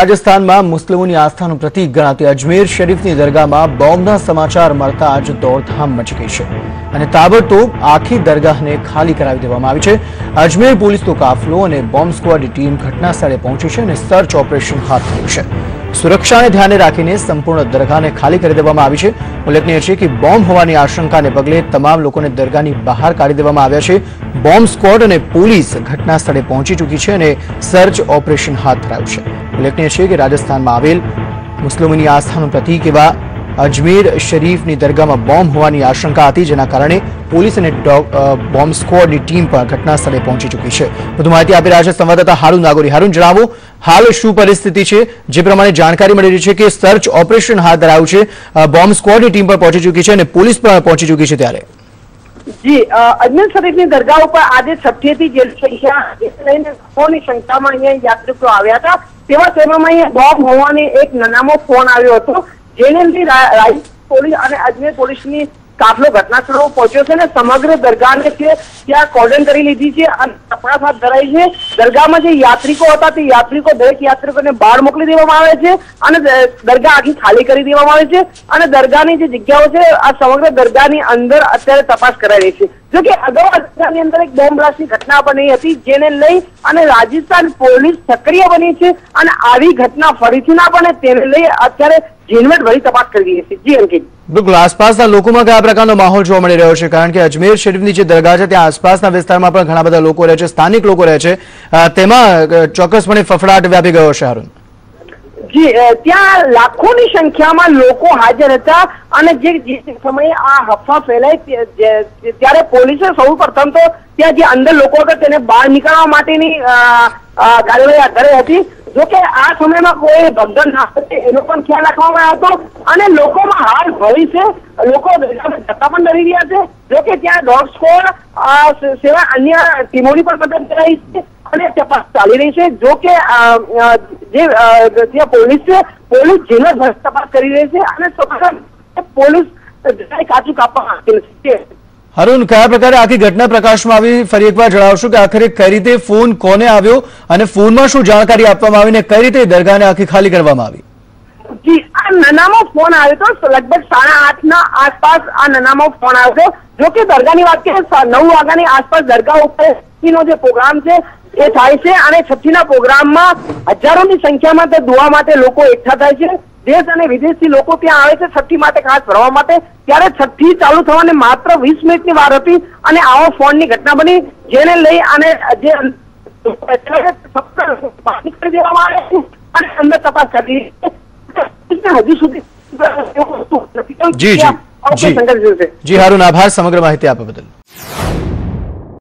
રાજસ્થાનમાં મુસ્લિમોની આસ્થાનું પ્રતીક ગણાતી અજમેર શરીફની દરગાહમાં બોમ્બના સમાચાર મળતા જ દોડધામ મચી ગઈ છે અને તાબડતોબ આખી દરગાહને ખાલી કરાવી દેવામાં આવી છે। અજમેર પોલીસનો કાફલો અને બોમ્બ સ્ક્વોડની ટીમ ઘટના સ્થળે પહોંચી છે અને સર્ચ ઓપરેશન હાથ ધર્યું છે। સુરક્ષાને ધ્યાને રાખીને સંપૂર્ણ દરગાહને ખાલી કરી દેવામાં આવી છે। ઉલ્લેખનીય છે કે બોમ્બ હોવાની આશંકાને પગલે તમામ લોકોને દરગાહની બહાર કાઢી દેવામાં આવ્યા છે। બોમ્બ સ્ક્વોડ અને પોલીસ ઘટના સ્થળે પહોંચી ચૂકી છે અને સર્ચ ઓપરેશન હાથ ધરાયું છે। ઉલ્લેખનીય છે કે રાજસ્થાનમાં આવેલ મુસ્લિમોની આસ્થાનું પ્રતીક એવા અજમેર શરીફની દરગાહમાં બોમ્બ હોવાની આશંકા હતી, જેના કારણે પોલીસ અને બોમ્બ સ્ક્વોડની ટીમ પણ ઘટના સ્થળે પહોંચી ચૂકી છે। વધુ માહિતી આપી રહ્યા છે સંવાદદાતા હારૂન નાગોરી। હારૂન, જણાવો હાલ શું પરિસ્થિતિ છે? જે પ્રમાણે જાણકારી મળી રહી છે કે સર્ચ ઓપરેશન હાથ ધરાયું છે, બોમ્બ સ્ક્વોડની ટીમ પણ પહોંચી ચૂકી છે અને પોલીસ પણ પહોંચી ચૂકી છે, ત્યારે જી અજમેર શરીફની દરગાહ ઉપર આજે 6થી જે સંખ્યામાં અહીંયા યાત્રિકો આવ્યા હતા, તેવા સમયમાં અહીંયા બોમ્બ હોવાની એક નાનામો ફોન આવ્યો હતો, જેને લઈ પોલીસ અને અજમેર પોલીસની કાફલો ઘટના સ્થળે પહોંચ્યો છે અને સમગ્ર દરગાહને ત્યાં કોર્ડન કરી લીધી છે અને તપાસ હાથ ધરાઈ છે। દરગાહમાં જે યાત્રિકો હતા તે દરેક યાત્રિકોને બહાર મોકલી દેવામાં આવે છે અને દરગાહ આખી ખાલી કરી દેવામાં આવે છે અને દરગાહની જે જગ્યાઓ છે આ સમગ્ર દરગાહની અંદર અત્યારે તપાસ કરાઈ રહી છે। જો કે અગાઉ દરગાહની અંદર એક બોમ્બ બ્લાસ્ટની ઘટના બની હતી, જેને લઈ અને રાજસ્થાન પોલીસ સક્રિય બની છે અને આવી ઘટના ફરીથી ના બને તેને લઈ અત્યારે ઝીણવટ ભરી તપાસ કરી રહી છે। જી અંકિત, બિલકુલ। આસપાસના લોકોમાં કયા પ્રકારનો માહોલ જોવા મળી રહ્યો છે? કારણ કે અજમેર શરીફની જે દરગાહ છે ત્યાં આસપાસના વિસ્તારમાં પણ ઘણા બધા લોકો રહે છે, સ્થાનિક લોકો રહે છે, તેમાં ચોક્કસપણે ફફડાટ વ્યાપી ગયો છે। હારૂન, જી ત્યાં લાખોની સંખ્યામાં લોકો હાજર હતા અને જે સમયે આ અફવા ફેલાઈ ત્યારે પોલીસે સૌ પ્રથમ તો ત્યાં જે અંદર લોકો હતા તેને બહાર નીકળવા માટેની કાર્યવાહી હાથ ધરી હતી। જોકે આ સમયમાં કોઈ ભગદડ ના થશે એનો પણ ખ્યાલ રાખવામાં આવ્યો હતો અને લોકોમાં હાલ ભય છે, લોકો જતા પણ ડરી રહ્યા છે। જોકે ત્યાં ડોગ સ્ક્વોડ સેવા અન્ય ટીમોની પણ મદદ કરાઈ છે અને તપાસ ચાલી રહી છે। જોકે જે પોલીસ છે, પોલીસ ઝીણવટ તપાસ કરી રહી છે અને પોલીસ કાચું કાપવા છે। હારૂન, કયા પ્રકારે આખી ઘટના પ્રકાશમાં આવી, ફરી એકવાર જણાવશો કે આખરે કઈ રીતે ફોન કોને આવ્યો અને ફોનમાં શું જાણકારી આપવામાં આવી અને કઈ રીતે દરગાહને આખી ખાલી કરવામાં આવી? જી, આ નાનામાં ફોન આવ્યો હતો લગભગ 8:30 ના આસપાસ આ નાનામાં ફોન આવ્યો હતો। જો કે દરગાહની વાત કરીએ 9 વાગ્યાની આસપાસ દરગાહ ઉપર નો જે પ્રોગ્રામ છે એ થાય છે અને છઠ્ઠીના પ્રોગ્રામમાં હજારોની સંખ્યામાં તે દુઆ માટે લોકો એકઠા થાય છે। દેશ અને વિદેશથી લોકો ત્યાં આવે છે છઠ્ઠી માટે, ખાસ ભરવા માટે। ત્યારે છઠ્ઠી ચાલુ થવાને માત્ર 20 મિનિટની વાર હતી અને આવો ફોનની ઘટના બની, જેને લઈ અને જે કરી દેવામાં આવે છે અને અંદર તપાસ કરી હજુ સુધી જી હારૂન, આભાર સમગ્ર માહિતી આપવા બદલ।